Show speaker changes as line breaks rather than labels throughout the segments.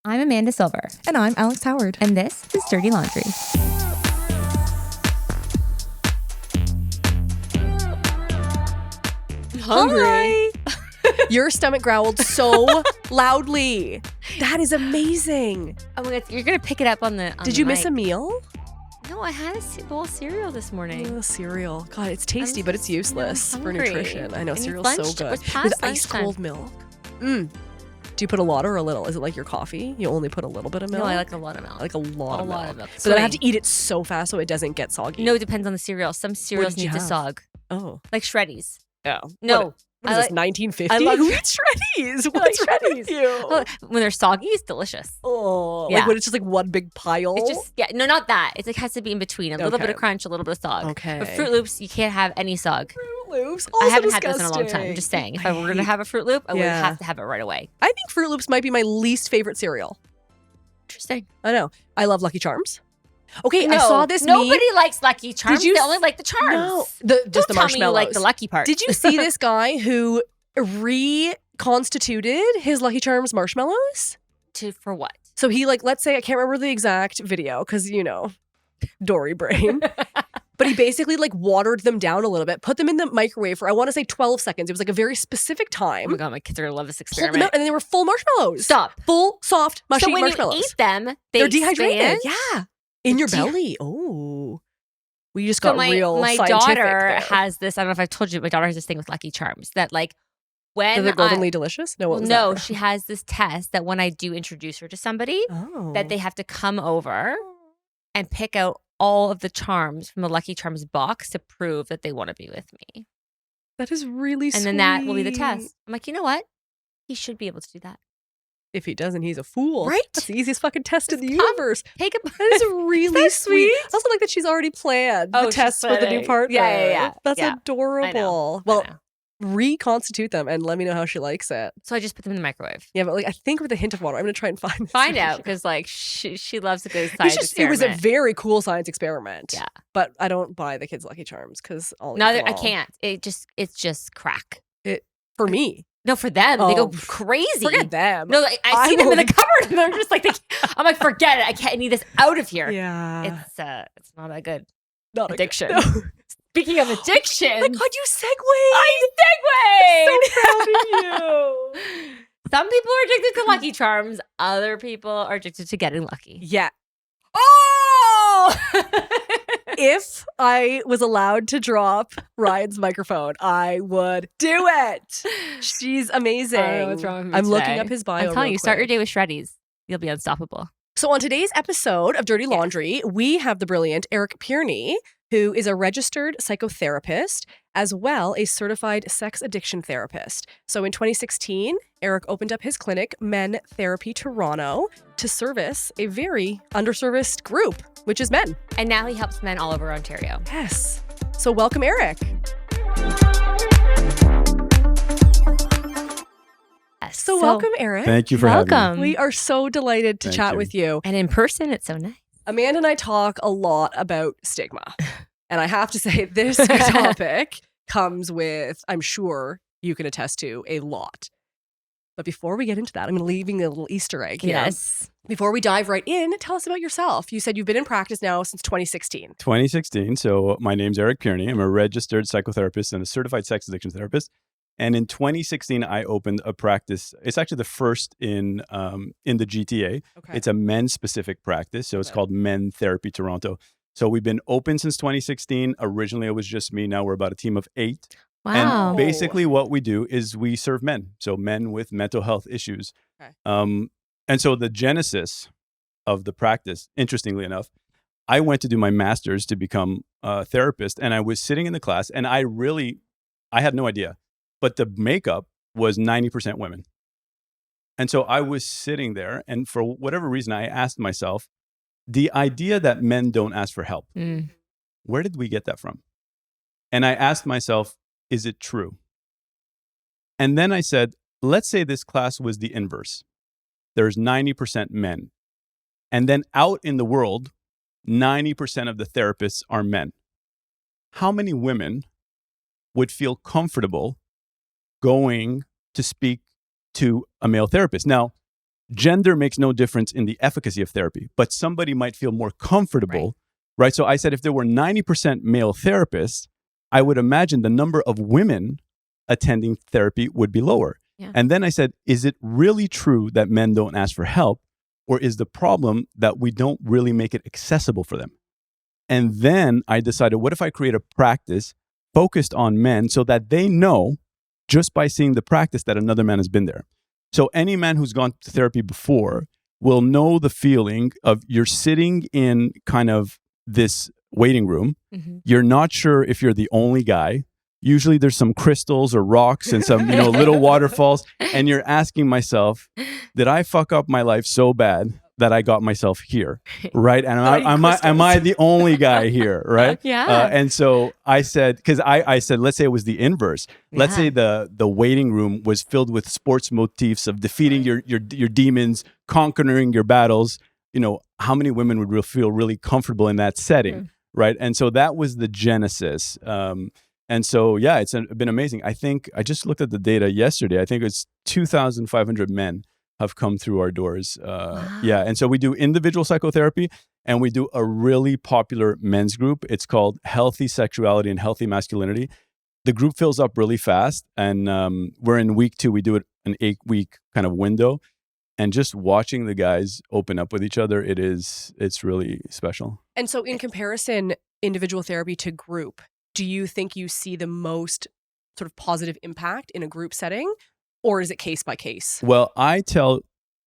I'm Amanda Silver.
And I'm Alex Howard.
And this is Dirty Laundry.
Hungry. Your stomach growled so loudly. That is amazing.
Oh my God, you're going to pick it up on the
Did you miss a meal?
No, I had a bowl of cereal this morning.
Oh, cereal. God, it's tasty, but it's useless for nutrition. I know, cereal's so good.
With
ice cold milk. Do you put a lot or a little? Is it like your coffee? You only put a little bit of milk?
No, I like a lot of milk.
I like a lot of milk.
But
then I have to eat it so fast so it doesn't get soggy.
No, it depends on the cereal. Some cereals need to sog.
Oh.
Like Shreddies.
Oh.
No.
What is this, 1950?
Who
eats Shreddies? What's wrong with you?
When they're soggy, it's delicious.
Oh.
Yeah.
Like when it's just like one big pile?
It's just, no, not that. It has to be in between. A little bit of crunch, a little bit of sog.
Okay.
But Fruit Loops, you can't have any sog.
Fruit Loops? Also
I haven't
disgusting.
had this in a long time. I'm just saying. If I were going to have a Fruit Loop, I would have to have it right away.
I think Fruit Loops might be my least favorite cereal.
Interesting.
I know. I love Lucky Charms. Okay,
no,
I saw this
Nobody likes Lucky Charms. They only like the charms.
No,
Don't
just the
tell
marshmallows.
me you like the Lucky part.
Did you see this guy who reconstituted his Lucky Charms marshmallows?
For what?
So he let's say, I can't remember the exact video because, Dory brain. But he basically watered them down a little bit, put them in the microwave for, I want to say 12 seconds. It was a very specific time.
Oh my God, my kids are going to love this
Pulled them
experiment.
out, and they were full marshmallows.
Stop.
Full, soft, mushy marshmallows.
So when you eat them,
they're dehydrated.
expand?
Yeah. In your belly. Oh. We just got real
my
scientific
daughter
there.
has this, I don't know if I've told you, my daughter has this thing with Lucky Charms that when
Are they goldenly delicious? No, what was that?
she has this test that when I do introduce her to somebody, that they have to come over and pick out all of the charms from the Lucky Charms box to prove that they want to be with me.
That is really sweet.
And then that will be the test. I'm like, you know what? He should be able to do that.
If he doesn't, he's a fool.
Right?
That's the easiest fucking test in the universe.
Take a
That is really sweet. I also like that she's already planned the tests with the new partner.
Yeah.
That's adorable.
Well,
reconstitute them and let me know how she likes it.
So I just put them in the microwave.
Yeah, but I think with a hint of water. I'm going to try and find
out because she loves a good science experiment.
It was a very cool science experiment.
Yeah.
But I don't buy the kids Lucky Charms because
I can't. It's just crack.
For me.
No, for them. They go crazy.
Forget them.
No, I see them in the cupboard and they're just I'm like, forget it. I need this out of here.
Yeah.
It's not that good.
Not
addiction.
No.
Speaking of addiction.
My God, you segued.
I segued.
So proud of you.
Some people are addicted to Lucky Charms. Other people are addicted to getting lucky.
Yeah.
Oh!
If I was allowed to drop Ryan's microphone, I would do it. She's amazing.
I don't know what's wrong with me
I'm
today.
looking up his bio.
I'm telling you, start your day with Shreddies. You'll be unstoppable.
So on today's episode of Dirty Laundry, we have the brilliant Eric Pierni, who is a registered psychotherapist, as well a certified sex addiction therapist. So in 2016, Eric opened up his clinic, Men Therapy Toronto, to service a very underserviced group, which is men.
And now he helps men all over Ontario.
Yes. So welcome, Eric. So welcome, Eric.
Thank you for having me.
We are so delighted to chat with you.
And in person, it's so nice.
Amanda and I talk a lot about stigma. And I have to say, this topic comes with, I'm sure you can attest to, a lot. But before we get into that, I'm leaving a little Easter egg here.
Yes.
Before we dive right in, tell us about yourself. You said you've been in practice now since 2016.
2016. So my name's Eric Pierni. I'm a registered psychotherapist and a certified sex addiction therapist. And in 2016, I opened a practice. It's actually the first in the GTA.
Okay.
It's a men-specific practice. So it's called Men Therapy Toronto. So we've been open since 2016. Originally, it was just me. Now we're about a team of 8.
Wow.
And basically what we do is we serve men. So men with mental health issues.
Okay.
And so the genesis of the practice, interestingly enough, I went to do my master's to become a therapist. And I was sitting in the class and I had no idea. But the makeup was 90% women. And so I was sitting there and for whatever reason, I asked myself, the idea that men don't ask for help, where did we get that from? And I asked myself, is it true? And then I said, let's say this class was the inverse. There's 90% men. And then out in the world, 90% of the therapists are men. How many women would feel comfortable going to speak to a male therapist? Now, gender makes no difference in the efficacy of therapy, but somebody might feel more comfortable, right? So I said, if there were 90% male therapists, I would imagine the number of women attending therapy would be lower.
Yeah.
And then I said, is it really true that men don't ask for help? Or is the problem that we don't really make it accessible for them? And then I decided, what if I create a practice focused on men so that they know just by seeing the practice that another man has been there? So any man who's gone to therapy before will know the feeling of you're sitting in kind of this waiting room. Mm-hmm. You're not sure if you're the only guy. Usually there's some crystals or rocks and some, little waterfalls. And you're asking myself, did I fuck up my life so bad that I got myself here? Right. And am I the only guy here? Right.
Yeah.
And so I said, because I said, let's say it was the inverse. Let's say the waiting room was filled with sports motifs of defeating your demons, conquering your battles. How many women would feel really comfortable in that setting? Right. And so that was the genesis. And so, yeah, it's been amazing. I think I just looked at the data yesterday. I think it's 2,500 men have come through our doors.
Wow.
Yeah. And so we do individual psychotherapy and we do a really popular men's group. It's called Healthy Sexuality and Healthy Masculinity. The group fills up really fast. And we're in week 2. We do it an 8-week kind of window. And just watching the guys open up with each other, it's really special.
And so in comparison, individual therapy to group, do you think you see the most sort of positive impact in a group setting, or is it case by case?
Well, I tell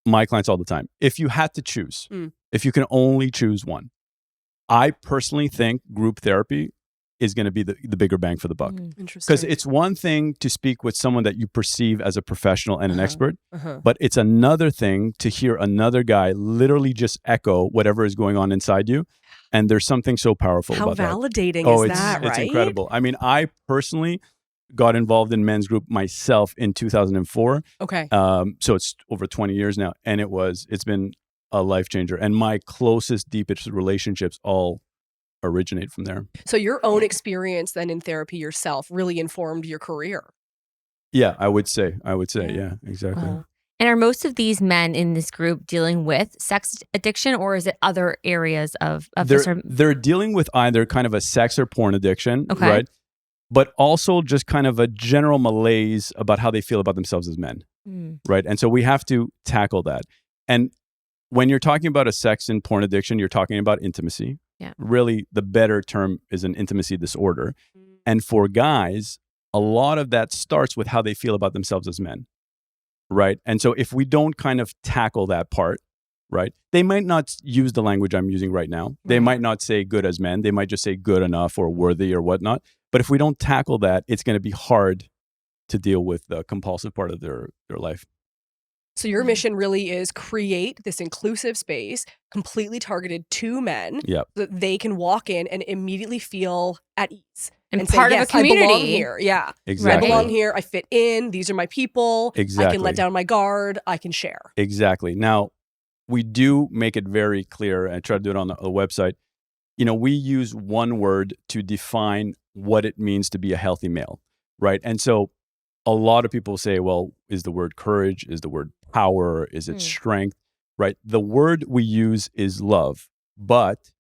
my clients all the time, if you had to choose, if you can only choose one, I personally think group therapy is going to be the bigger bang for the buck.
Interesting.
Because it's one thing to speak with someone that you perceive as a professional and an expert, but it's another thing to hear another guy literally just echo whatever is going on inside you. And there's something so powerful about that.
How validating is that, right?
It's incredible. I mean, I personally got involved in men's group myself in 2004.
Okay.
So it's over 20 years now. And it's been a life changer. And my closest, deepest relationships all originate from there.
So your own experience then in therapy yourself really informed your career.
Yeah, I would say. Yeah, exactly.
Wow. And are most of these men in this group dealing with sex addiction, or is it other areas of this?
They're dealing with either kind of a sex or porn addiction, right? But also just kind of a general malaise about how they feel about themselves as men, right? And so we have to tackle that. And when you're talking about a sex and porn addiction, you're talking about intimacy.
Yeah.
Really, the better term is an intimacy disorder. And for guys, a lot of that starts with how they feel about themselves as men, right? And so if we don't kind of tackle that part, right, they might not use the language I'm using right now. They might not say good as men. They might just say good enough or worthy or whatnot. But if we don't tackle that, it's going to be hard to deal with the compulsive part of their life.
So your mission really is create this inclusive space completely targeted to men so that they can walk in and immediately feel at ease.
And part
say,
of a community.
I belong here. Yeah.
Exactly.
I belong here. I fit in. These are my people.
Exactly.
I can let down my guard. I can share.
Exactly. Now, we do make it very clear, and try to do it on the website. We use one word to define what it means to be a healthy male, right? And so a lot of people say, well, is the word courage? Is the word power? Is it strength? Right? The word we use is love, but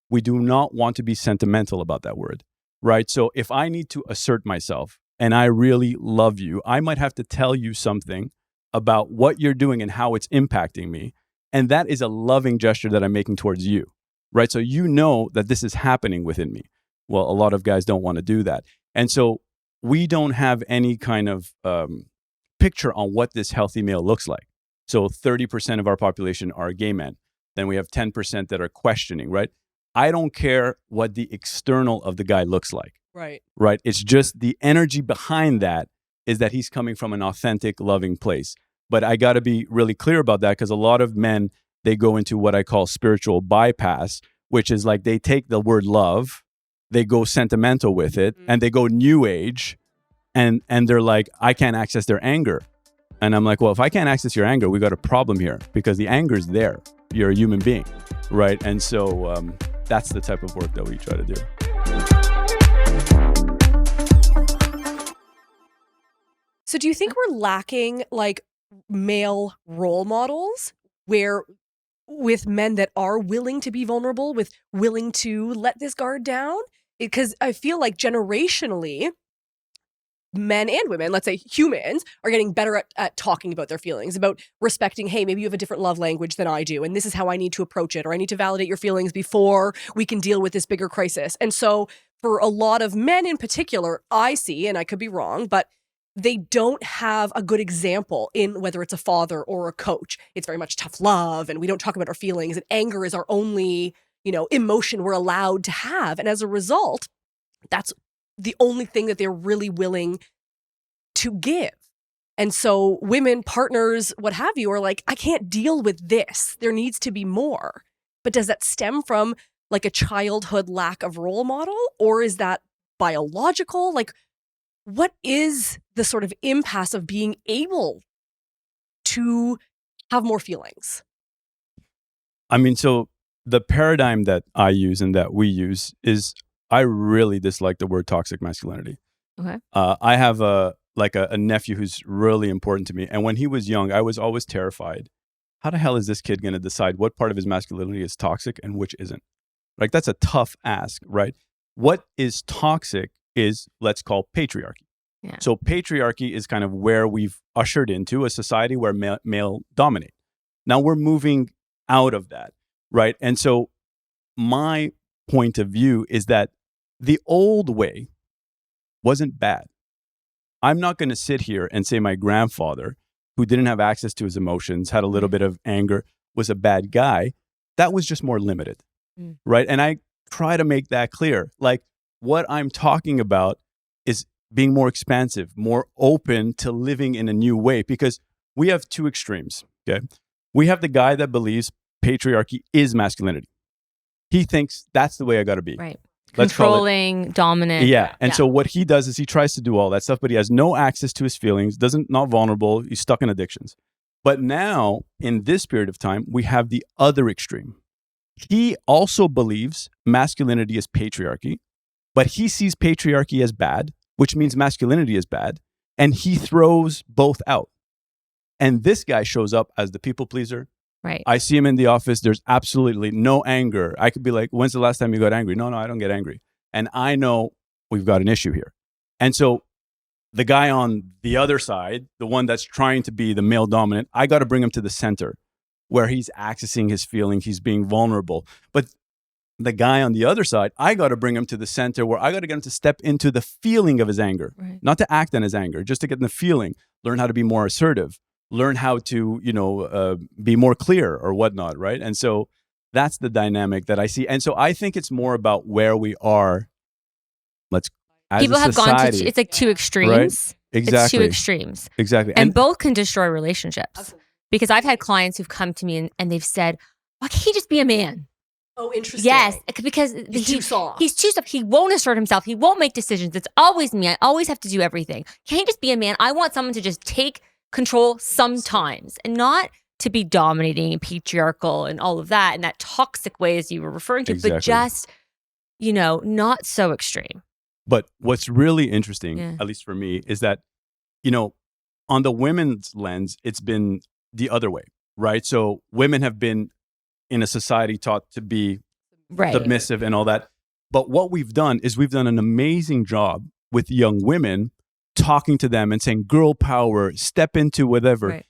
we do not want to be sentimental about that word, right? So if I need to assert myself and I really love you, I might have to tell you something about what you're doing and how it's impacting me. And that is a loving gesture that I'm making towards you, right? So you know that this is happening within me. Well, a lot of guys don't want to do that. And so we don't have any kind of picture on what this healthy male looks like. So 30% of our population are gay men. Then we have 10% that are questioning, right? I don't care what the external of the guy looks like.
Right.
Right. It's just the energy behind that is that he's coming from an authentic, loving place. But I got to be really clear about that, because a lot of men, they go into what I call spiritual bypass, which is like they take the word love, they go sentimental with it, and they go new age, and they're like, I can't access their anger. And I'm like, well, if I can't access your anger, we got a problem here, because the anger is there. You're a human being, right? And so that's the type of work that we try to do.
So do you think we're lacking male role models where with men that are willing to be vulnerable, with willing to let this guard down? Because I feel like generationally, men and women, let's say humans, are getting better at talking about their feelings, about respecting, hey, maybe you have a different love language than I do, and this is how I need to approach it, or I need to validate your feelings before we can deal with this bigger crisis. And so for a lot of men in particular, I see, and I could be wrong, but they don't have a good example in whether it's a father or a coach. It's very much tough love, and we don't talk about our feelings, and anger is our only, emotion we're allowed to have. And as a result, that's the only thing that they're really willing to give. And so women, partners, what have you, are like, I can't deal with this. There needs to be more. But does that stem from like a childhood lack of role model, or is that biological? Like, what is the sort of impasse of being able to have more feelings?
I mean, so the paradigm that I use and that we use is, I really dislike the word toxic masculinity.
Okay.
I have a nephew who's really important to me. And when he was young, I was always terrified. How the hell is this kid going to decide what part of his masculinity is toxic and which isn't? Like, that's a tough ask, right? What is toxic is, let's call, patriarchy.
Yeah.
So patriarchy is kind of where we've ushered into a society where male dominate. Now we're moving out of that, right? And so my point of view is that the old way wasn't bad. I'm not going to sit here and say my grandfather, who didn't have access to his emotions, had a little bit of anger, was a bad guy. That was just more limited, right? And I try to make that clear. Like, what I'm talking about is being more expansive, more open to living in a new way, because we have two extremes, okay? We have the guy that believes patriarchy is masculinity. He thinks that's the way I got to be.
Right. Controlling, dominant.
Yeah. And so what he does is he tries to do all that stuff, but he has no access to his feelings, not vulnerable. He's stuck in addictions. But now, in this period of time, we have the other extreme. He also believes masculinity is patriarchy, but he sees patriarchy as bad, which means masculinity is bad. And he throws both out. And this guy shows up as the people pleaser.
Right.
I see him in the office. There's absolutely no anger. I could be like, when's the last time you got angry? No, I don't get angry. And I know we've got an issue here. And so the guy on the other side, the one that's trying to be the male dominant, I got to bring him to the center where he's accessing his feeling. He's being vulnerable. But the guy on the other side, I got to bring him to the center where I got to get him to step into the feeling of his anger, not to act on his anger, just to get in the feeling, learn how to be more assertive, learn how to, be more clear or whatnot, right? And so that's the dynamic that I see. And so I think it's more about where we are.
People have gone to, it's like two extremes.
Right? Exactly.
It's two extremes.
Exactly.
And both can destroy relationships. Because I've had clients who've come to me and they've said, why can't he just be a man?
Oh, interesting.
Yes, because
he's too soft.
He's too soft. He won't assert himself. He won't make decisions. It's always me. I always have to do everything. Can't he just be a man? I want someone to just take control sometimes, and not to be dominating and patriarchal and all of that in that toxic way as you were referring to, but just, not so extreme.
But what's really interesting, at least for me, is that, on the women's lens, it's been the other way, right? So women have been in a society taught to be submissive and all that. But what we've done is we've done an amazing job with young women, talking to them and saying, girl power, step into whatever. Right.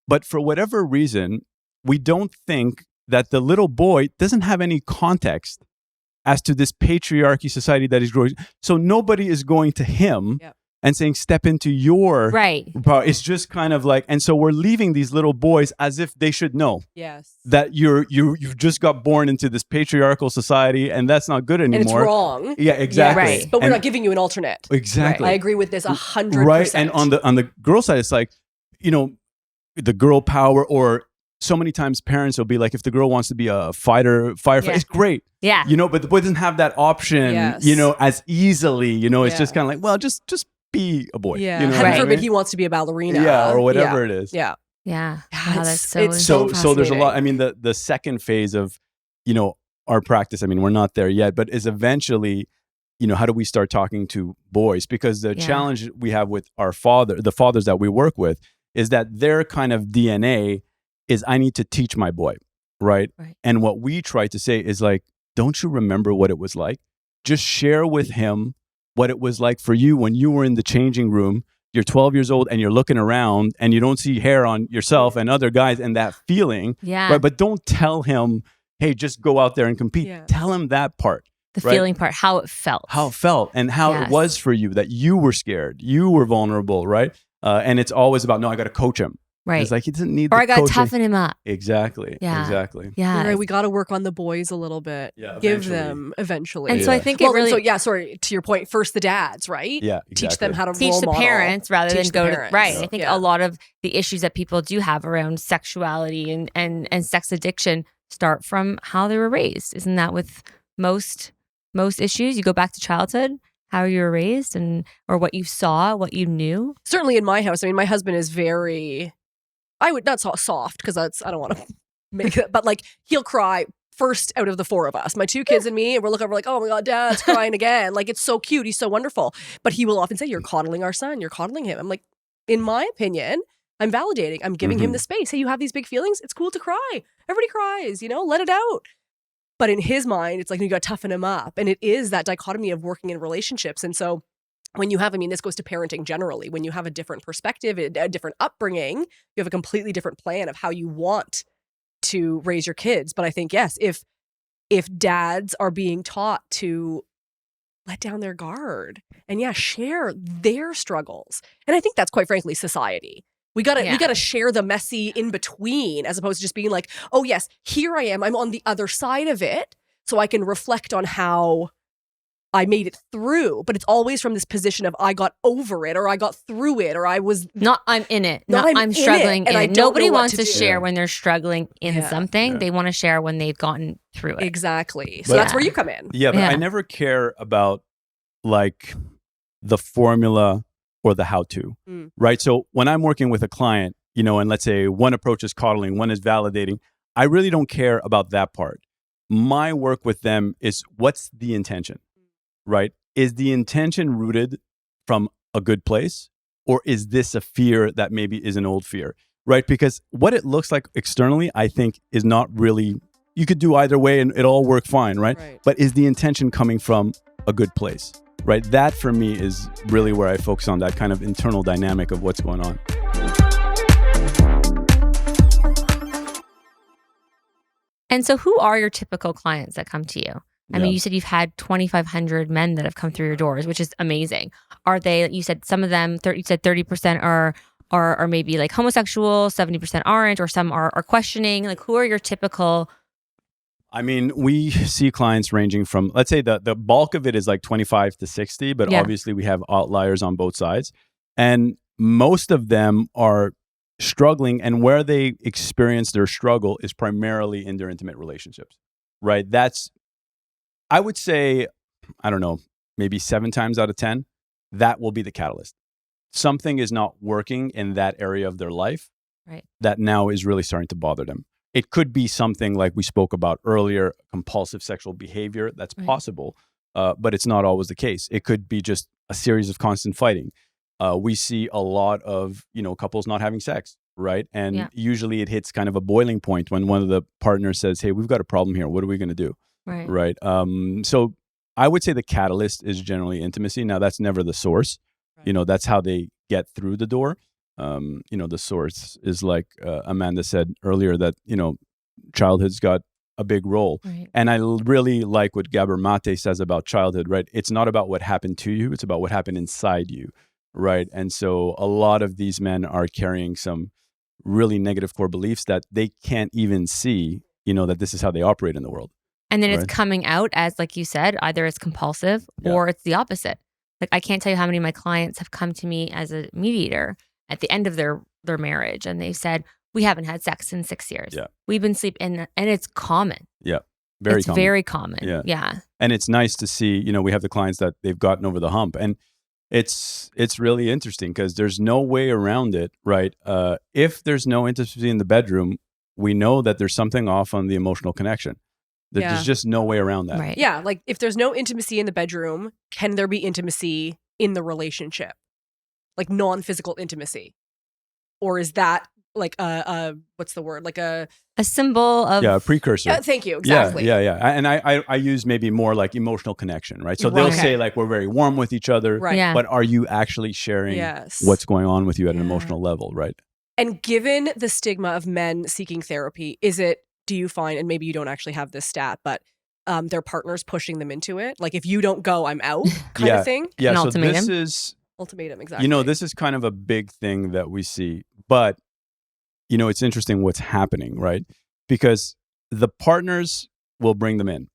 But for whatever reason, we don't think that the little boy doesn't have any context as to this patriarchy society that is growing. So nobody is going to him and saying, step into your power. It's just kind of like, and so we're leaving these little boys as if they should know that you've just got born into this patriarchal society, and that's not good anymore.
And it's wrong.
Yeah, exactly.
Yes. But we're not giving you an alternate.
Exactly.
I agree with this 100%.
Right. And on the girl side, it's like, the girl power, or so many times parents will be like, if the girl wants to be a firefighter, it's great. Yeah. But the boy doesn't have that option, as easily, it's just kind of like, well, just be a boy.
Yeah. Heaven forbid he wants to be a ballerina.
Yeah, or whatever it is.
Yeah.
Yeah.
Wow,
that's
so there's a lot. I mean, the second phase of, our practice, I mean, we're not there yet, but is eventually, how do we start talking to boys? Because the challenge we have with the fathers that we work with, is that their kind of DNA is I need to teach my boy, right? And what we try to say is like, don't you remember what it was like? Just share with him what it was like for you when you were in the changing room. You're 12 years old and you're looking around and you don't see hair on yourself and other guys and that feeling.
Yeah.
Right? But don't tell him, hey, just go out there and compete.
Yeah.
Tell him that part.
The feeling part, how it felt.
How it felt and how it was for you, that you were scared, you were vulnerable, right? And it's always about, no, I got to coach him.
Right.
It's like he doesn't need
or
the
I got to
coaching.
toughen him up.
Exactly.
Yeah.
Exactly.
Yeah.
Right, we got to work on the boys a little bit.
Yeah,
Give
eventually.
them eventually.
And so I think
well,
it really...
so yeah, sorry, to your point, first the dads, right?
Yeah, exactly.
Teach them how to
teach
role
the
model.
parents rather
Teach
than go
the
to
parents.
right.
Yeah.
I think
Yeah.
a lot of the issues that people do have around sexuality and sex addiction start from how they were raised. Isn't that with most issues? You go back to childhood, how you were raised, and or what you saw, what you knew.
Certainly in my house, I mean, my husband is very, I would not soft because that's, I don't want to make it, but like he'll cry first out of the four of us, my two kids and me, and we're looking over like, oh my God, Dad's crying again. Like, it's so cute. He's so wonderful. But he will often say, you're coddling our son. You're coddling him. I'm like, in my opinion, I'm validating. I'm giving him the space. Hey, you have these big feelings. It's cool to cry. Everybody cries, let it out. But in his mind, it's like you got to toughen him up. And it is that dichotomy of working in relationships. And so when you have, I mean, this goes to parenting generally, when you have a different perspective, a different upbringing, you have a completely different plan of how you want to raise your kids. But I think, yes, if dads are being taught to let down their guard and share their struggles. And I think that's quite frankly society. We gotta share the messy in between, as opposed to just being like, oh yes, here I am. I'm on the other side of it, so I can reflect on how I made it through. But it's always from this position of I got over it, or I got through it, or I was
not I'm in it.
Not
Not
I'm
I'm
in
struggling
it, and
in
I
it.
don't
Nobody
know what
wants
to
to
do.
share when they're struggling in something.
Yeah.
They want to share when they've gotten through it.
exactly. So
But-
that's where you come in.
Yeah, but
Yeah.
I never care about like the formula or the how-to, right? So when I'm working with a client, and let's say one approach is coddling, one is validating, I really don't care about that part. My work with them is what's the intention, right? Is the intention rooted from a good place, or is this a fear that maybe is an old fear, right? Because what it looks like externally, I think, is not really, you could do either way and it all work fine, right? But is the intention coming from a good place, right? That for me is really where I focus on, that kind of internal dynamic of what's going on.
And so who are your typical clients that come to you? I mean,
Yeah.
you said you've had 2,500 men that have come through your doors, which is amazing. Are they, you said some of them, you said 30% are maybe like homosexual, 70% aren't, or some are questioning. Like, who are your typical?
I mean, we see clients ranging from, let's say the bulk of it is like 25 to 60, but obviously we have outliers on both sides. And most of them are struggling, and where they experience their struggle is primarily in their intimate relationships, right? That's, I would say, I don't know, maybe 7 times out of 10, that will be the catalyst. Something is not working in that area of their life,
right,
that now is really starting to bother them. It could be something like we spoke about earlier, compulsive sexual behavior. That's possible, but it's not always the case. It could be just a series of constant fighting. We see a lot of, couples not having sex, right? And usually it hits kind of a boiling point when one of the partners says, hey, we've got a problem here. What are we going to do? Right. So I would say the catalyst is generally intimacy. Now, that's never the source. Right. That's how they get through the door. The source is like Amanda said earlier that, childhood's got a big role. Right. And I really like what Gabor Mate says about childhood, right? It's not about what happened to you. It's about what happened inside you. Right. And so a lot of these men are carrying some really negative core beliefs that they can't even see, that this is how they operate in the world.
And then it's coming out as, like you said, either it's compulsive or it's the opposite. Like, I can't tell you how many of my clients have come to me as a mediator at the end of their marriage, and they said, we haven't had sex in 6 years. Yeah. We've been sleeping, and it's common.
Yeah.
It's very common. Yeah.
And it's nice to see, we have the clients that they've gotten over the hump. And it's really interesting because there's no way around it, right? If there's no intimacy in the bedroom, we know that there's something off on the emotional connection. There's just no way around that.
Right.
Yeah, like if there's no intimacy in the bedroom, can there be intimacy in the relationship? Like non-physical intimacy? or is that like a what's the word? Like a
symbol of
a precursor.
thank you, exactly.
Yeah. And I use maybe more like emotional connection, right? So they'll
Right.
say like we're very warm with each other,
Right.
Yeah.
but are you actually sharing
Yes.
what's going on with you at an
Yeah.
emotional level, right?
And given the stigma of men seeking therapy, do you find, and maybe you don't actually have this stat, but their partners pushing them into it? Like if you don't go, I'm out kind of thing?
Yeah,
An
so
ultimatum.
this is,
Ultimatum, exactly.
this is kind of a big thing that we see, but it's interesting what's happening, right? Because the partners will bring them in,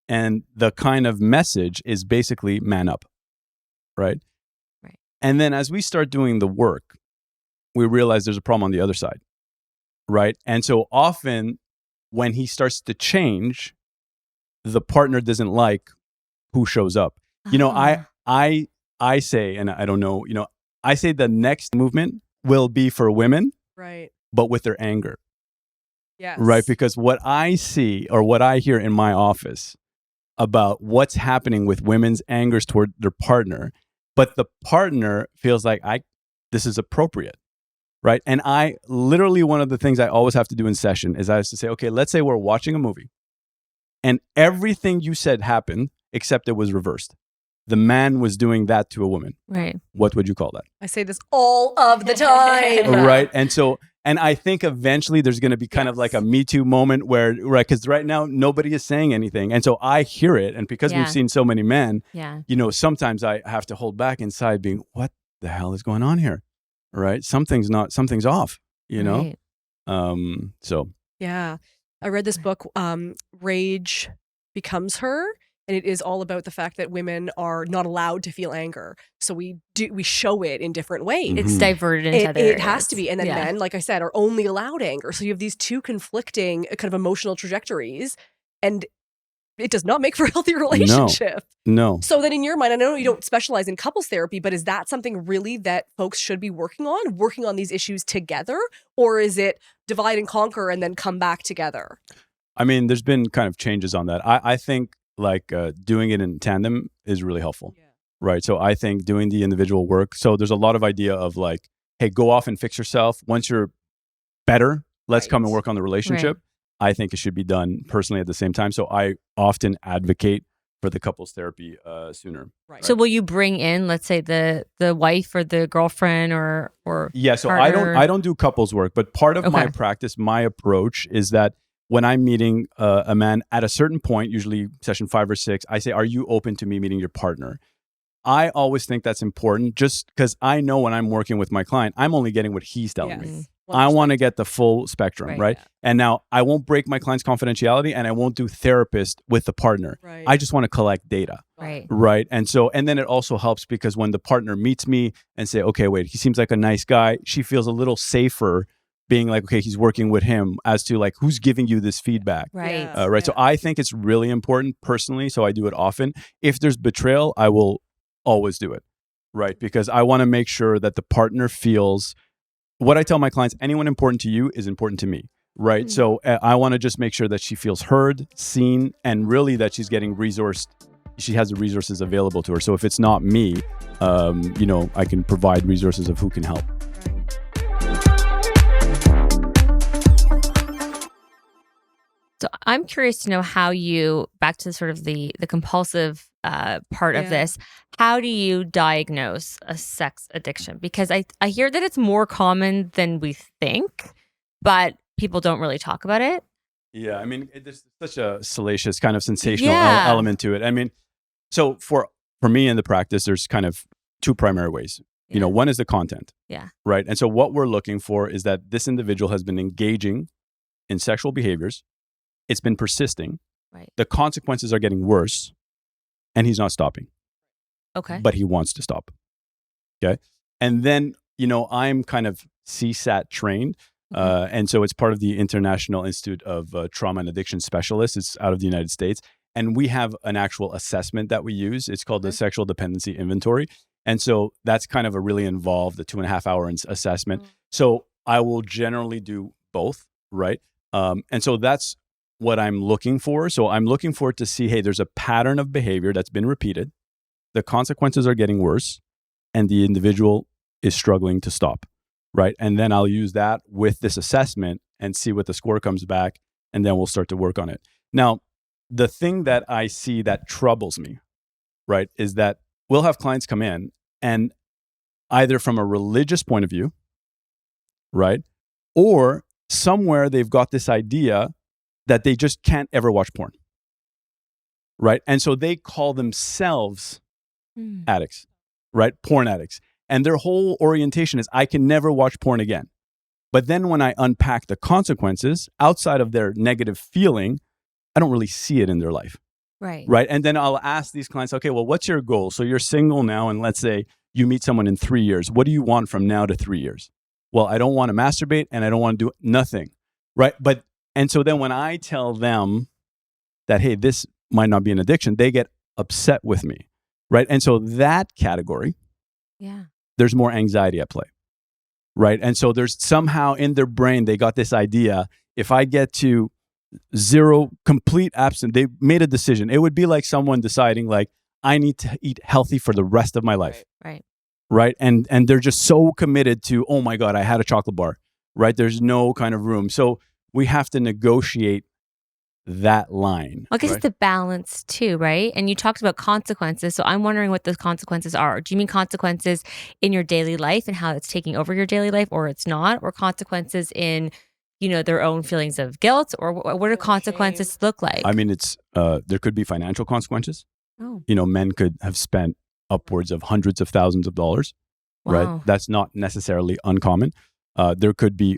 and the kind of message is basically man up, right?
Right.
And then as we start doing the work, we realize there's a problem on the other side, right? And so often when he starts to change, the partner doesn't like who shows up.
Ah.
I say, and I don't know, I say the next movement will be for women,
Right.
but with their anger.
Yes.
Right? Because what I see or what I hear in my office about what's happening with women's angers toward their partner, but the partner feels like this is appropriate. Right? And I literally, one of the things I always have to do in session is I have to say, okay, let's say we're watching a movie and everything you said happened except it was reversed. The man was doing that to a woman.
Right.
What would you call that?
I say this all of the time.
Right. And I think eventually there's going to be kind of like a Me Too moment where, right, because right now nobody is saying anything. And so I hear it. And because we've seen so many men, sometimes I have to hold back inside being, what the hell is going on here? Right. Something's off,
Right.
So.
Yeah. I read this book, Rage Becomes Her. And it is all about the fact that women are not allowed to feel anger. So we show it in different ways.
It's diverted into other
It has
areas.
to be. And then men, like I said, are only allowed anger. So you have these two conflicting kind of emotional trajectories. And it does not make for a healthy relationship.
No.
So then in your mind, I know you don't specialize in couples therapy, but is that something really that folks should be working on these issues together? Or is it divide and conquer and then come back together?
I mean, there's been kind of changes on that. I think like doing it in tandem is really helpful, right? So I think doing the individual work. So there's a lot of idea of like, hey, go off and fix yourself. Once you're better, let's come and work on the relationship. Right. I think it should be done personally at the same time. So I often advocate for the couples therapy sooner.
Right.
So will you bring in, let's say, the wife or the girlfriend or
yeah? So
partner?
I don't do couples work, but part of my practice, my approach is that when I'm meeting a man at a certain point, usually session 5 or 6, I say, are you open to me meeting your partner? I always think that's important just because I know when I'm working with my client, I'm only getting what he's telling me. I want to get the full spectrum, right?
Yeah.
And now I won't break my client's confidentiality and I won't do therapist with the partner.
Right.
I just want to collect data. Right. And then it also helps because when the partner meets me and say, okay, wait, he seems like a nice guy, she feels a little safer being like, okay, he's working with him as to like, who's giving you this feedback?
Right.
Right. So I think it's really important personally. So I do it often. If there's betrayal, I will always do it. Right. Because I want to make sure that the partner feels what I tell my clients, anyone important to you is important to me. Right. So I want to just make sure that she feels heard, seen, and really that she's getting resourced. She has the resources available to her. So if it's not me, I can provide resources of who can help.
So I'm curious to know how you, back to sort of the compulsive part of this, how do you diagnose a sex addiction? Because I hear that it's more common than we think, but people don't really talk about it.
Yeah, I mean, there's such a salacious kind of sensational element to it. I mean, so for me in the practice, there's kind of two primary ways.
Yeah.
One is the content.
Yeah.
Right. And so what we're looking for is that this individual has been engaging in sexual behaviors. It's been persisting.
Right.
The consequences are getting worse and he's not stopping.
Okay.
But he wants to stop. Okay. And then, I'm kind of CSAT trained. And so it's part of the International Institute of Trauma and Addiction Specialists. It's out of the United States. And we have an actual assessment that we use. It's called the Sexual Dependency Inventory. And so that's kind of a really involved, the 2.5-hour assessment. So I will generally do both, right? And so that's what I'm looking for. So I'm looking for it to see, hey, there's a pattern of behavior that's been repeated. The consequences are getting worse and the individual is struggling to stop. right? And then I'll use that with this assessment and see what the score comes back, and then we'll start to work on it. Now, the thing that I see that troubles me, right, is that we'll have clients come in and either from a religious point of view, right, or somewhere they've got this idea that they just can't ever watch porn, right? And so they call themselves addicts, right? Porn addicts. And their whole orientation is, I can never watch porn again. But then when I unpack the consequences outside of their negative feeling, I don't really see it in their life.
Right.
Right. And then I'll ask these clients, okay, well, what's your goal? So you're single now, and let's say you meet someone in 3 years. What do you want from now to 3 years? Well, I don't want to masturbate and I don't want to do nothing. Right. And so then when I tell them that, hey, this might not be an addiction, they get upset with me. Right. And so that category, there's more anxiety at play. Right. And so there's somehow in their brain, they got this idea, if I get to zero, complete absence, they made a decision. It would be like someone deciding, like, I need to eat healthy for the rest of my life. Right. And they're just so committed to, oh my God, I had a chocolate bar. Right. There's no kind of room. So we have to negotiate that line.
I guess it's the balance too, right? And you talked about consequences. So I'm wondering what those consequences are. Do you mean consequences in your daily life and how it's taking over your daily life, or it's not, or consequences in, their own feelings of guilt, or what do consequences look like?
I mean, it's there could be financial consequences.
Oh.
Men could have spent upwards of hundreds of thousands of dollars, right? That's not necessarily uncommon. There could be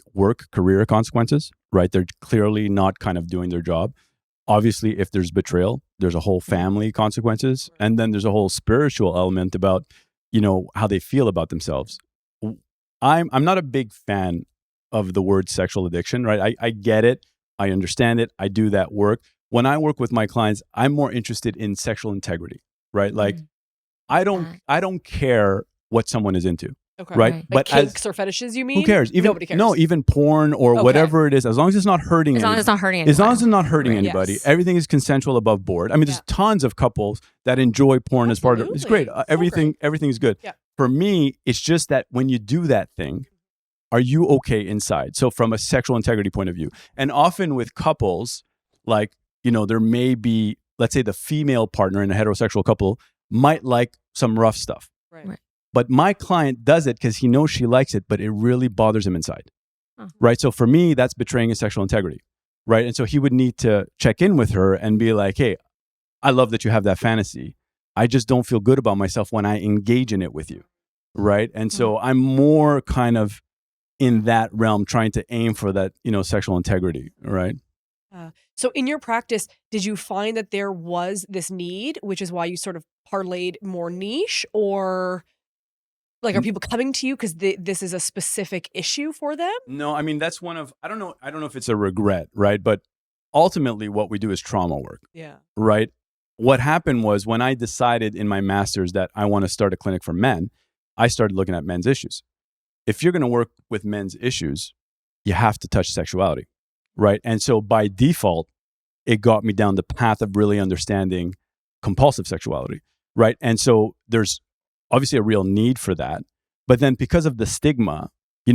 career consequences, right? They're clearly not kind of doing their job. Obviously, if there's betrayal, there's a whole family consequences. And then there's a whole spiritual element about, how they feel about themselves. I'm not a big fan of the word sexual addiction, right? I get it. I understand it. I do that work. When I work with my clients, I'm more interested in sexual integrity, right? Like, I don't care what someone is into.
Okay.
Right.
Like
But
kinks or fetishes, you mean?
who cares?
Nobody cares.
No, even porn or whatever it is, as long as it's not hurting
As long as it's not hurting anyone.
As long as it's not hurting anybody,
Yes.
everything is consensual above board. I mean, there's tons of couples that enjoy porn as part of it. It's great.
So
Everything's good.
Yeah.
For me, it's just that when you do that thing, are you okay inside? So from a sexual integrity point of view. And often with couples, like, there may be, let's say the female partner in a heterosexual couple might like some rough stuff.
Right.
But my client does it because he knows she likes it, but it really bothers him inside. Right. So for me, that's betraying his sexual integrity. Right. And so he would need to check in with her and be like, hey, I love that you have that fantasy. I just don't feel good about myself when I engage in it with you. Right. And so I'm more kind of in that realm trying to aim for that, sexual integrity. Right.
So in your practice, did you find that there was this need, which is why you sort of parlayed more niche, or like, are people coming to you because this is a specific issue for them?
No, I mean, that's one of, I don't know if it's a regret, right? But ultimately what we do is trauma work.
Yeah.
Right. What happened was when I decided in my master's that I want to start a clinic for men, I started looking at men's issues. If you're going to work with men's issues, you have to touch sexuality. Right. And so by default, it got me down the path of really understanding compulsive sexuality. Right. And so there's obviously a real need for that. But then because of the stigma,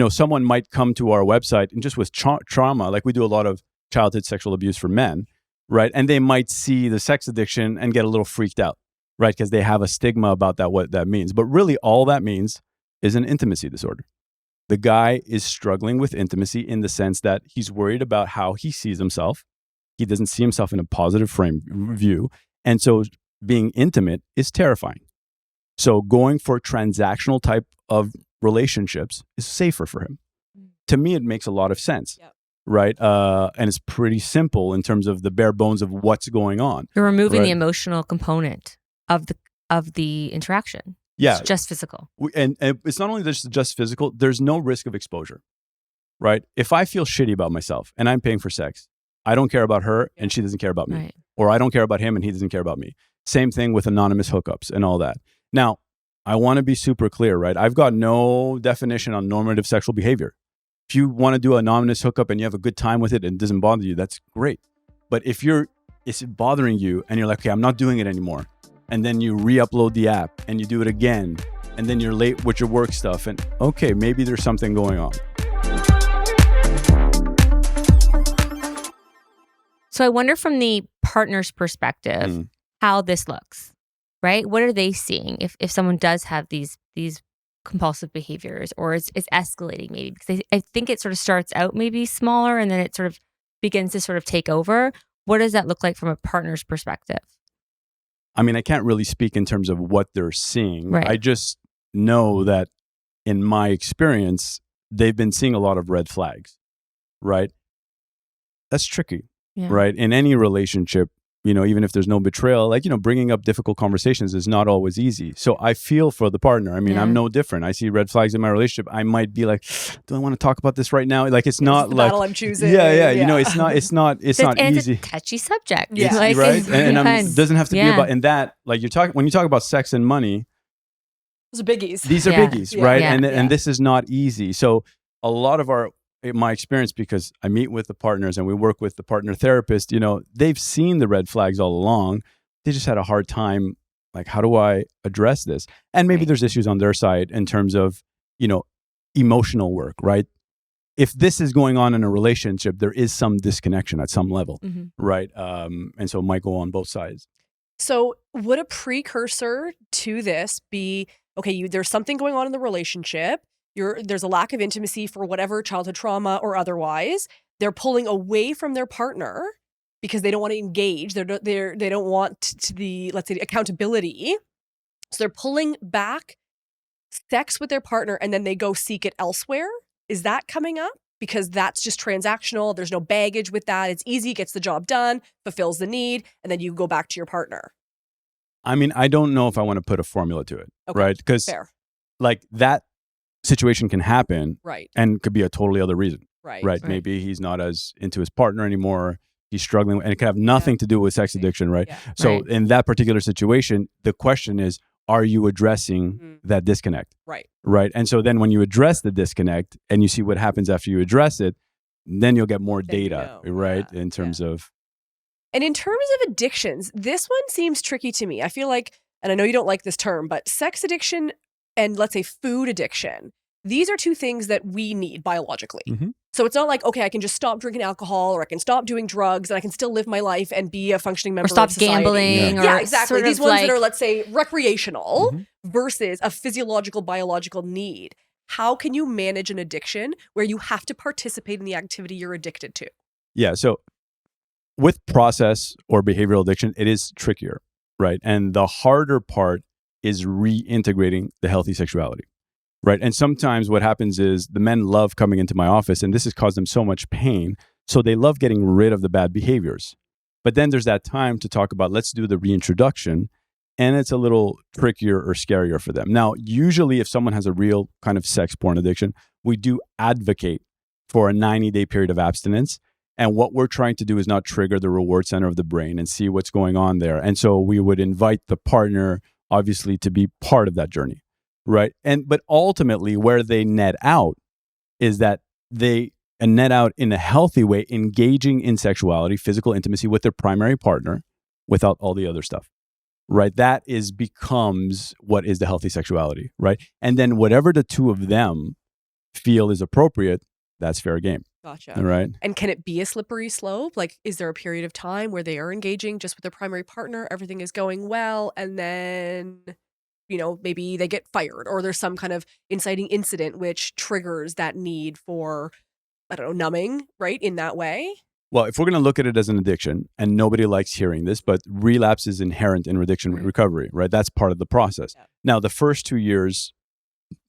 someone might come to our website and just with trauma, like we do a lot of childhood sexual abuse for men, right? And they might see the sex addiction and get a little freaked out, right? Because they have a stigma about that, what that means. But really all that means is an intimacy disorder. The guy is struggling with intimacy in the sense that he's worried about how he sees himself. He doesn't see himself in a positive frame view. And so being intimate is terrifying. So going for transactional type of relationships is safer for him. To me, it makes a lot of sense, right? And it's pretty simple in terms of the bare bones of what's going on.
You're removing the emotional component of the interaction.
Yeah.
It's just physical.
And it's not only just physical, there's no risk of exposure, right? If I feel shitty about myself and I'm paying for sex, I don't care about her and she doesn't care about me.
Right.
Or I don't care about him and he doesn't care about me. Same thing with anonymous hookups and all that. Now, I want to be super clear, right? I've got no definition on normative sexual behavior. If you want to do an anonymous hookup and you have a good time with it and it doesn't bother you, that's great. But if it's bothering you and you're like, okay, I'm not doing it anymore. And then you re-upload the app and you do it again and then you're late with your work stuff, and okay, maybe there's something going on.
So I wonder from the partner's perspective how this looks, right? What are they seeing if someone does have these compulsive behaviors, or it's escalating maybe? Because I think it sort of starts out maybe smaller and then it sort of begins to sort of take over. What does that look like from a partner's perspective?
I mean, I can't really speak in terms of what they're seeing.
Right.
I just know that in my experience, they've been seeing a lot of red flags, right? That's tricky, right? In any relationship, even if there's no betrayal, like, bringing up difficult conversations is not always easy. So I feel for the partner. I mean, I'm no different. I see red flags in my relationship. I might be like, do I want to talk about this right now? Like, it's not
the
like
battle I'm choosing.
Yeah. It's not
And
easy.
it's a touchy subject.
Yeah.
Like,
Right. And it doesn't have to be about, and that, like, when you talk about sex and money,
those are biggies.
these are biggies, right? And this is not easy. So a lot of my experience, because I meet with the partners and we work with the partner therapist, they've seen the red flags all along. They just had a hard time, like, how do I address this? And maybe there's issues on their side in terms of, emotional work, right? If this is going on in a relationship, there is some disconnection at some level, right? And so it might go on both sides.
So would a precursor to this be, okay, there's something going on in the relationship. There's a lack of intimacy for whatever childhood trauma or otherwise. They're pulling away from their partner because they don't want to engage. They don't want let's say, the accountability. So they're pulling back sex with their partner, and then they go seek it elsewhere. Is that coming up? Because that's just transactional. There's no baggage with that. It's easy, gets the job done, fulfills the need, and then you go back to your partner.
I mean, I don't know if I want to put a formula to it, right? Because like that situation can happen,
right,
and could be a totally other reason,
right.
Maybe he's not as into his partner anymore. He's struggling, and it could have nothing to do with sex addiction, right? So in that particular situation, the question is, are you addressing that disconnect? Right. And so then when you address the disconnect and you see what happens after you address it, then you'll get more data, right? In terms of.
And in terms of addictions, this one seems tricky to me. I feel like, and I know you don't like this term, but sex addiction and, let's say, food addiction, these are two things that we need biologically. So it's not like, okay, I can just stop drinking alcohol, or I can stop doing drugs, and I can still live my life and be a functioning member of society.
Or stop gambling.
Yeah, exactly. These ones that are, let's say, recreational versus a physiological, biological need. How can you manage an addiction where you have to participate in the activity you're addicted to?
Yeah, so with process or behavioral addiction, it is trickier, right? And the harder part is reintegrating the healthy sexuality. Right. And sometimes what happens is the men love coming into my office, and this has caused them so much pain. So they love getting rid of the bad behaviors. But then there's that time to talk about, let's do the reintroduction. And it's a little trickier or scarier for them. Now, usually if someone has a real kind of sex porn addiction, we do advocate for a 90-day period of abstinence. And what we're trying to do is not trigger the reward center of the brain and see what's going on there. And so we would invite the partner, obviously, to be part of that journey. Right. But ultimately where they net out is that they net out in a healthy way, engaging in sexuality, physical intimacy with their primary partner without all the other stuff. Right. That becomes what is the healthy sexuality. Right. And then whatever the two of them feel is appropriate, that's fair game.
Gotcha.
All right.
And can it be a slippery slope? Like, is there a period of time where they are engaging just with their primary partner, everything is going well, and then, maybe they get fired, or there's some kind of inciting incident which triggers that need for, I don't know, numbing, right, in that way?
Well, if we're going to look at it as an addiction, and nobody likes hearing this, but relapse is inherent in addiction recovery, right? That's part of the process. Yeah. Now, the first 2 years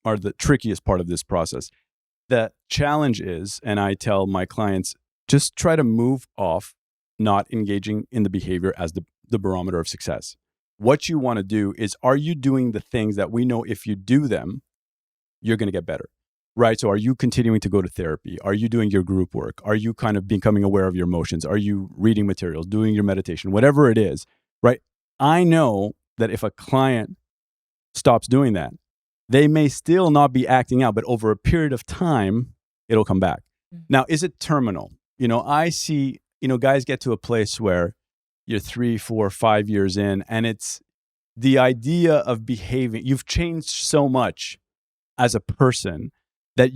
are the trickiest part of this process. The challenge is, and I tell my clients, just try to move off not engaging in the behavior as the barometer of success. What you want to do is, are you doing the things that we know if you do them, you're going to get better, right? So are you continuing to go to therapy? Are you doing your group work? Are you kind of becoming aware of your emotions? Are you reading materials, doing your meditation, whatever it is, right? I know that if a client stops doing that, they may still not be acting out, but over a period of time, it'll come back. Now, is it terminal? I see, guys get to a place where you're 3, 4, 5 years in, and it's the idea of behaving, you've changed so much as a person that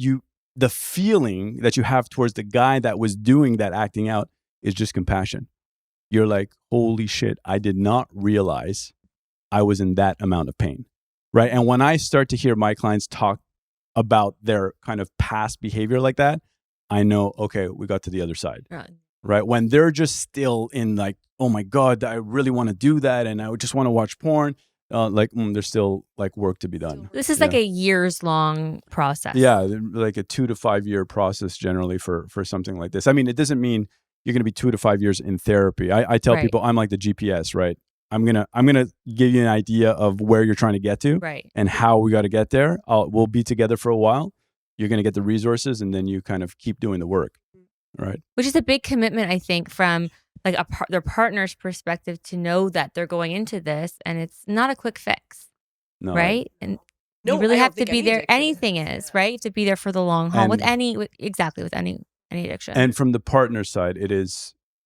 the feeling that you have towards the guy that was doing that acting out is just compassion. You're like, holy shit, I did not realize I was in that amount of pain, right? And when I start to hear my clients talk about their kind of past behavior like that, I know, okay, we got to the other side, right? When they're just still in like, oh my God, I really want to do that and I would just want to watch porn, there's still like work to be done.
This is like a years long process.
Yeah, like a 2 to 5 year process generally for something like this. I mean, it doesn't mean you're going to be 2 to 5 years in therapy. I tell people I'm like the GPS, right? I'm gonna give you an idea of where you're trying to get to,
right,
and how we got to get there. We'll be together for a while. You're gonna get the resources, and then you kind of keep doing the work, right?
Which is a big commitment, I think, from like their partner's perspective to know that they're going into this, and it's not a quick fix, right? And you really have to be there. Anything is right. You have to be there for the long haul with any addiction.
And from the partner side,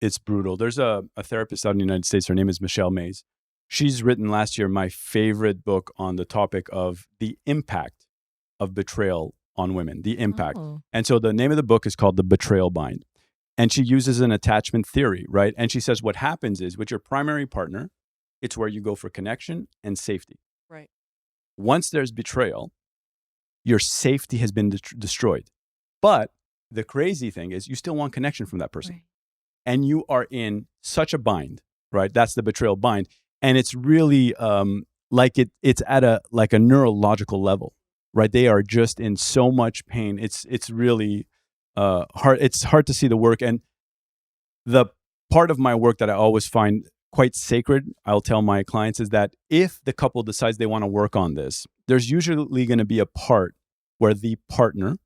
it's brutal. There's a therapist out in the United States. Her name is Michelle Mays. She's written last year my favorite book on the topic of the impact of betrayal on women, the impact. Oh. And so the name of the book is called The Betrayal Bind. And she uses an attachment theory, right? And she says what happens is with your primary partner, it's where you go for connection and safety.
Right.
Once there's betrayal, your safety has been destroyed. But the crazy thing is you still want connection from that person. Right. And you are in such a bind, right? That's the betrayal bind. And it's really it's at a neurological level, right? They are just in so much pain. It's really hard. It's hard to see the work. And the part of my work that I always find quite sacred, I'll tell my clients, is that if the couple decides they want to work on this, there's usually going to be a part where the partner,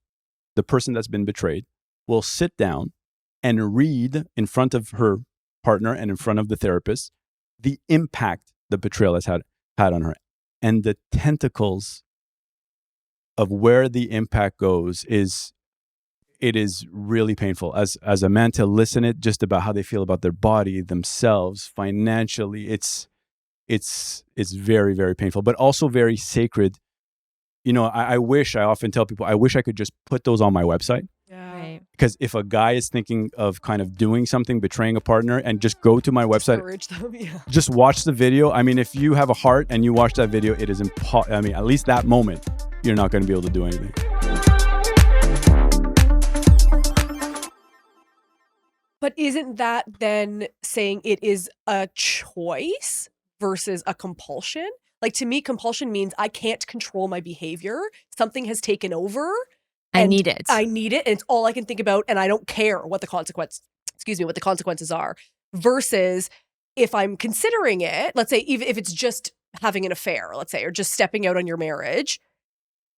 the person that's been betrayed, will sit down and read in front of her partner and in front of the therapist the impact the betrayal has had on her. And the tentacles of where the impact goes is really painful. As a man, to listen it just about how they feel about their body, themselves, financially, it's very, very painful, but also very sacred. I often tell people, I wish I could just put those on my website.
Yeah. Right.
Because if a guy is thinking of kind of doing something, betraying a partner, and just go to my website, just watch the video. I mean, if you have a heart and you watch that video, it is impossible. I mean, at least that moment, you're not going to be able to do anything.
But isn't that then saying it is a choice versus a compulsion? Like, to me, compulsion means I can't control my behavior. Something has taken over.
I need it.
And it's all I can think about, and I don't care what the consequences are. Versus if I'm considering it, let's say, even if it's just having an affair, let's say, or just stepping out on your marriage.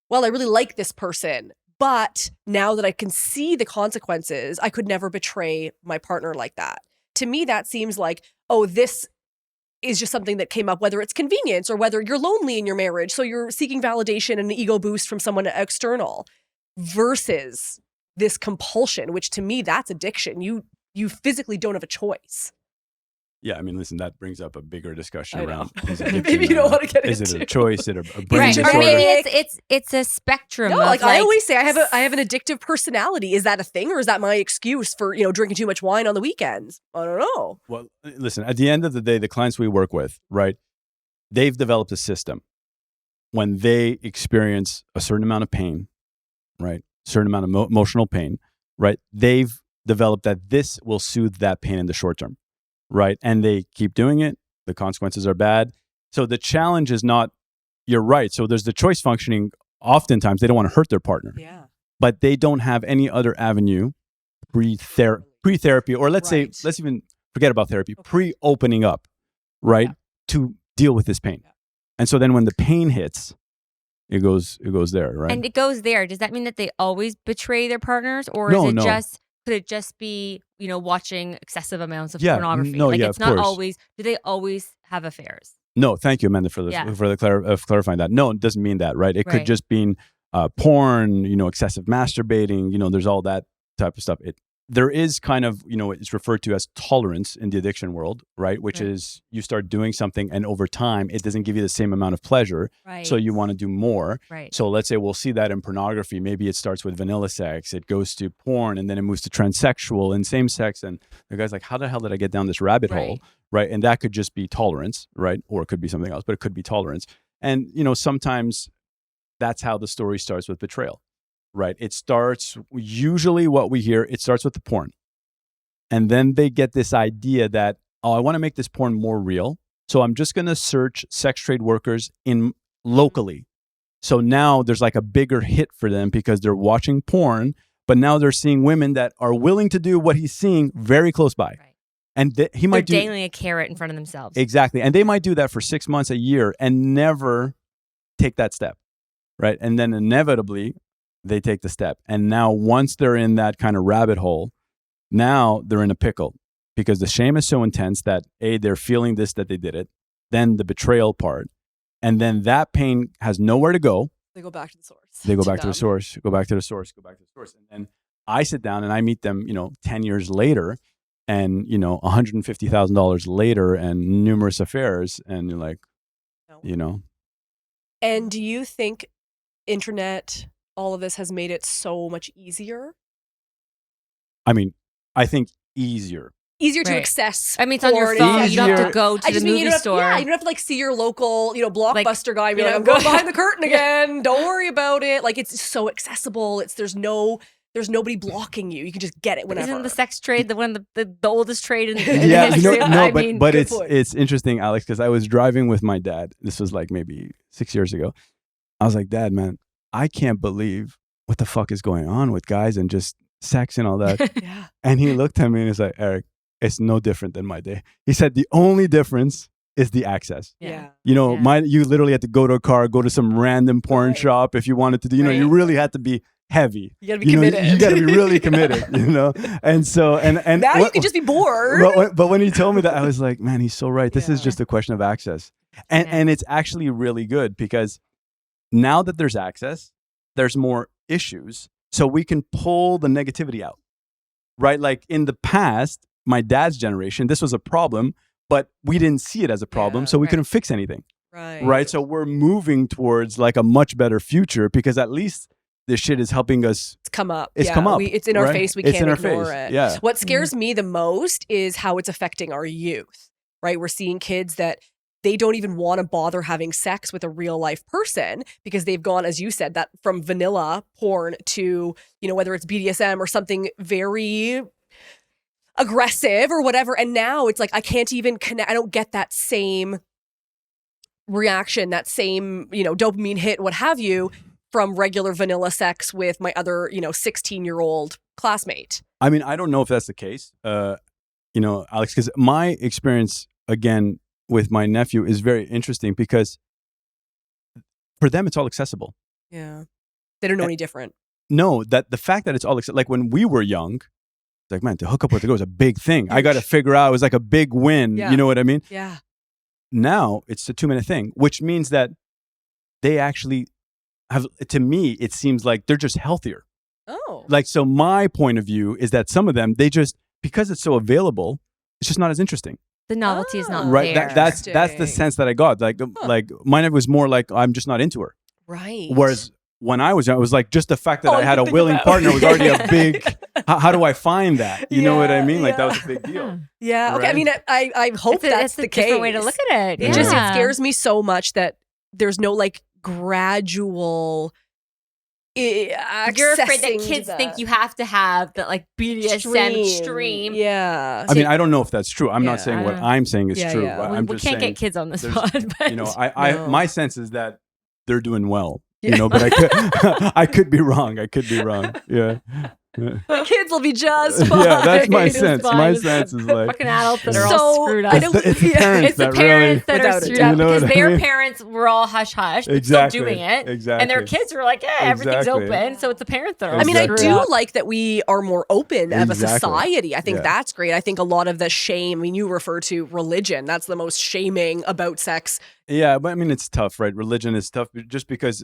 Well, I really like this person, but now that I can see the consequences, I could never betray my partner like that. To me, that seems like, oh, this is just something that came up, whether it's convenience or whether you're lonely in your marriage, so you're seeking validation and an ego boost from someone external, versus this compulsion, which to me, that's addiction. You physically don't have a choice.
Yeah, I mean, listen, that brings up a bigger discussion around.
Maybe you don't want to get into it.
Is it a choice? Is it a brain disorder?
Or maybe it's a spectrum.
No, like I always say, I have an addictive personality. Is that a thing, or is that my excuse for drinking too much wine on the weekends? I don't know.
Well, listen, at the end of the day, the clients we work with, right, they've developed a system. When they experience a certain amount of pain, right, certain amount of emotional pain, right, they've developed that this will soothe that pain in the short term. Right. And they keep doing it. The consequences are bad. So the challenge is not, you're right. So there's the choice functioning. Oftentimes they don't want to hurt their partner.
Yeah.
But they don't have any other avenue pre-therapy, or let's say, let's even forget about therapy, pre-opening up, right, to deal with this pain. Yeah. And so then when the pain hits, it goes there, right?
And it goes there. Does that mean that they always betray their partners, or could it just be, watching excessive amounts of pornography?
No,
it's not
course.
Always. Do they always have affairs?
No, thank you, Amanda, for clarifying that. No, it doesn't mean that, right? It could just mean porn, excessive masturbating. There's all that type of stuff. there is kind of, it's referred to as tolerance in the addiction world, right? Which is you start doing something and over time, it doesn't give you the same amount of pleasure.
Right.
So you want to do more.
Right.
So let's say we'll see that in pornography. Maybe it starts with vanilla sex, it goes to porn, and then it moves to transsexual and same sex. And the guy's like, how the hell did I get down this rabbit hole? Right. And that could just be tolerance, right? Or it could be something else, but it could be tolerance. And, sometimes that's how the story starts with betrayal. Right. It starts, usually what we hear, it starts with the porn. And then they get this idea that, I want to make this porn more real. So I'm just going to search sex trade workers locally. So now there's like a bigger hit for them because they're watching porn, but now they're seeing women that are willing to do what he's seeing very close by.
Right.
And he might
They're dangling a carrot in front of themselves.
Exactly. And they might do that for 6 months, a year, and never take that step. Right. And then inevitably, they take the step. And now once they're in that kind of rabbit hole, now they're in a pickle because the shame is so intense that they're feeling this, that they did it, then the betrayal part. And then that pain has nowhere to go.
They go back to the source.
They go back to the source, go back to the source, go back to the source. And then I sit down and I meet them, 10 years later and, $150,000 later and numerous affairs. And you're like,
And do you think internet, all of this has made it so much easier?
I mean, I think easier.
Easier to access.
I mean, it's on your phone. You don't have to go to the movie store.
Yeah, you don't have to see your local, Blockbuster guy and be like, I'm going behind the curtain again. Don't worry about it. Like, it's so accessible. There's nobody blocking you. You can just get it whenever.
Isn't the sex trade the oldest trade in
yeah,
history?
But it's interesting, Alex, because I was driving with my dad. This was like maybe 6 years ago. I was like, Dad, man, I can't believe what the fuck is going on with guys and just sex and all that.
Yeah.
And he looked at me and he's like, Eric, it's no different than my day. He said, the only difference is the access.
Yeah.
You literally had to go to a car, go to some random porn shop if you wanted to do, you really had to be heavy.
You gotta be committed.
You gotta be really committed, And so, and
now you can just be bored.
But when he told me that, I was like, man, he's so right. This is just a question of access. And it's actually really good because now that there's access, there's more issues. So we can pull the negativity out, right? Like in the past, my dad's generation, this was a problem, but we didn't see it as a problem. So we couldn't fix anything. Right. So we're moving towards like a much better future because at least this shit is helping us.
It's come up.
It's come up.
It's in our face. We can't ignore it.
Yeah.
What scares me the most is how it's affecting our youth, right? We're seeing kids that they don't even want to bother having sex with a real life person because they've gone, as you said, that from vanilla porn to, whether it's BDSM or something very aggressive or whatever. And now it's like, I can't even connect. I don't get that same reaction, that same, dopamine hit, what have you, from regular vanilla sex with my other, 16-year-old classmate.
I mean, I don't know if that's the case, Alex, because my experience, again, with my nephew is very interesting because for them, it's all accessible.
Yeah. They don't know any different.
No, that the fact that it's all like when we were young, it's like, man, to hook up with a girl was a big thing. I got to figure out, it was like a big win.
Yeah.
You know what I mean?
Yeah.
Now it's a 2-minute thing, which means that they actually have, to me, it seems like they're just healthier.
Oh.
Like, so my point of view is that some of them, they just, because it's so available, it's just not as interesting.
The novelty is not
right.
there.
That's the sense that I got. Like mine was more like I'm just not into her.
Right.
Whereas when I was young, it was like just the fact that I had a willing partner was already a big. How do I find that? You know what I mean? Like that was a big deal.
Yeah. Okay.
Right?
I mean, I hope that's the case.
Different way to look at it.
It just it scares me so much that there's no like gradual.
You're afraid that kids think you have to have that like BDSM extreme.
Yeah.
I mean, I don't know if that's true. I'm not saying what I'm saying is true.
Yeah.
I'm
we
just
can't
saying
get kids on this pod. But
my sense is that they're doing well. But I could be wrong. Yeah.
The kids will be just fine.
Yeah, that's my sense. My sense is like
fucking adults that are all screwed up.
It's the parents
that are screwed up because their
mean?
Parents were all hush hush, but still doing it.
Exactly.
And their kids were like, everything's open. So it's the parents that are.
I mean, I do
up.
like that we are more open of a society. I think that's great. I think a lot of the shame. I mean, you refer to religion. That's the most shaming about sex.
Yeah, but I mean, it's tough, right? Religion is tough just because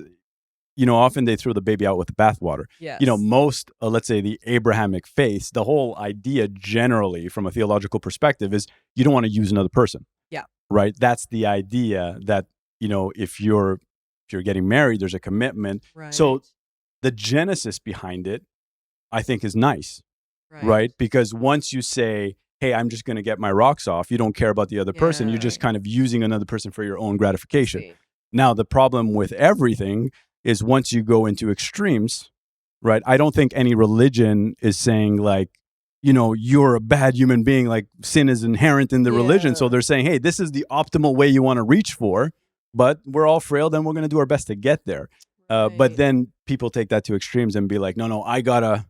often they throw the baby out with the bathwater.
Yes.
Most, let's say the Abrahamic faiths, the whole idea generally from a theological perspective is you don't want to use another person.
Yeah.
Right. That's the idea that, if you're getting married, there's a commitment.
Right.
So the genesis behind it, I think, is nice. Right. Because once you say, hey, I'm just going to get my rocks off, you don't care about the other person. You're just kind of using another person for your own gratification. Now, the problem with everything is once you go into extremes, right? I don't think any religion is saying like, you're a bad human being, like sin is inherent in the religion. So they're saying, hey, this is the optimal way you want to reach for, but we're all frail, then we're going to do our best to get there. But then people take that to extremes and be like, no, I gotta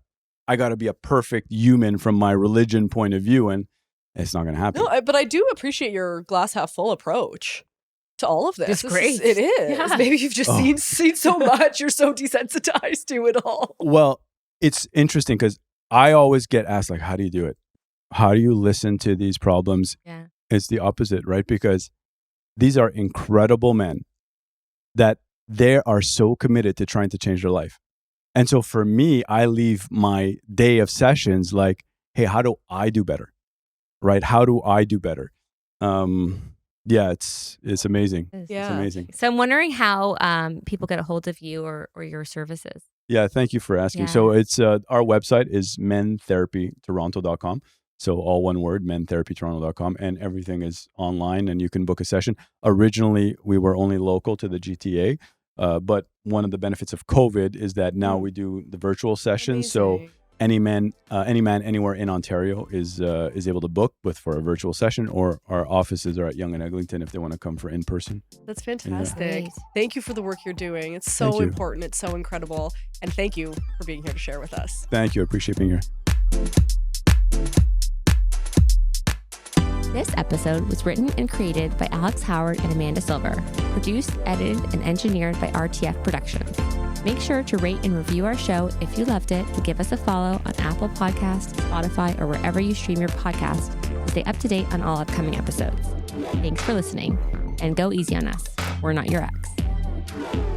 be a perfect human from my religion point of view, and it's not going to happen.
No, but I do appreciate your glass half full approach to all of this.
It's great.
It is.
Yeah.
Maybe you've just seen so much. You're so desensitized to it all.
Well, it's interesting because I always get asked, like, how do you do it? How do you listen to these problems?
Yeah.
It's the opposite, right? Because these are incredible men that they are so committed to trying to change their life. And so for me, I leave my day of sessions like, hey, how do I do better? Right? How do I do better? It's amazing. It's amazing.
So I'm wondering how people get a hold of you or your services.
Yeah, thank you for asking.
Yeah.
So it's our website is mentherapytoronto.com. So all one word, mentherapytoronto.com, and everything is online and you can book a session. Originally, we were only local to the GTA, but one of the benefits of COVID is that now we do the virtual sessions. So any man anywhere in Ontario is able to book for a virtual session, or our offices are at Yonge and Eglinton if they want to come for in person.
That's fantastic.
Yeah.
Thank you for the work you're doing. It's so important. It's so incredible. And thank you for being here to share with us.
Thank you. I appreciate being here.
This episode was written and created by Alex Howard and Amanda Silver, produced, edited, and engineered by RTF Productions. Make sure to rate and review our show if you loved it, and give us a follow on Apple Podcasts, Spotify, or wherever you stream your podcast to stay up to date on all upcoming episodes. Thanks for listening, and go easy on us. We're not your ex.